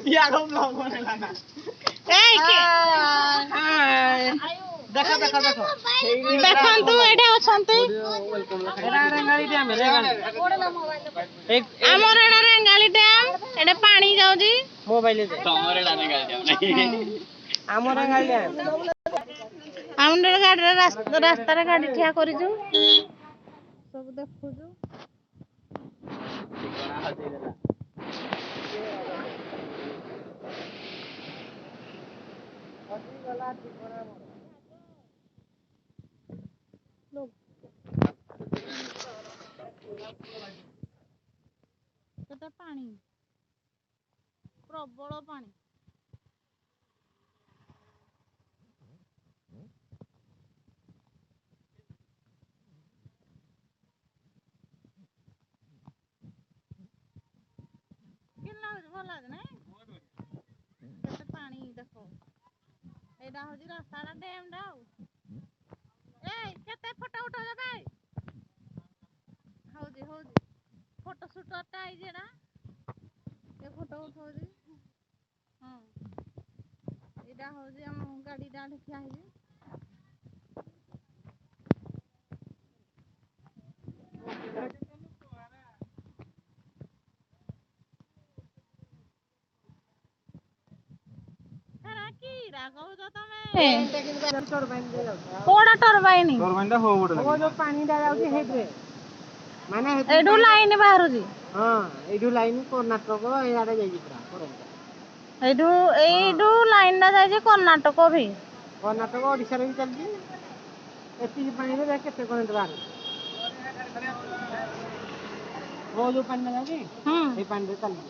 या को ब्लॉग बनेला ना এই কি देखो देखो देखो ଦେଖନ୍ତୁ ଏଠି ଅଛନ୍ତି एरा रेंगाली डैम रेंगाली एक ଆମର ଏଟା ରେଙ୍ଗାଲି ଡ୍ୟାମ ଏଟା ପାଣି ଯାଉଛି मोबाइल दे ତମର ଏଟା ନେଗାଳି ଯାଉ ନାହିଁ हमर रेंगाली डैम ଆମର ଗାଡ଼ିରେ ରାସ୍ତାରେ ଗାଡ଼ି ଠିଆ କରିଛୁ ସବୁ ଦେଖୁଛୁ ଠିକଣା ହଜେଇ ଦେଲା କେତେ ପାଣି ପ୍ରବଳ ପାଣି କେମିତି ଲାଗୁଛି ଭଲ ଲାଗୁଛି ନାଇଁ କେତେ ପାଣି ଦେଖ ଏଇଟା ହଉଛି ରାସ୍ତାଟା ଡ୍ୟାମଟା ଆଉ ଏଇ କେତେ ଫଟୋ ଉଠଉଛ ଭାଇ ହଉଛି ହଉଛି ଫଟୋ ସୁଟରଟା ହେଇଛି ଏଟା ଏ ଫଟୋ ଉଠଉଛି ହଁ ଏଇଟା ହଉଛି ଆମ ଗାଡ଼ିଟା ଠିଆ ହେଇଛି ହେରା କିରା କହୁଛ ତମେ କୋଉଟା ଟରବାଇନ गवर्नमेंट हो बोल वो जो पानी डा जाउची हेतरे माने ଏଠୁ ଲାଇନ ବାହାରୁଛି हां एडू लाइन कर्नाटक याडे जाई पुरा कोरंटा ଏଇଠୁ ଲାଇନଟା ଯାଇଛି କର୍ଣ୍ଣାଟକ ବି कर्नाटक ओडिसा रे भी चलजी एती पानी रे केते करंट बाहर वो जो पानी ना जाउची ହୁଁ ए पानी रे चलजी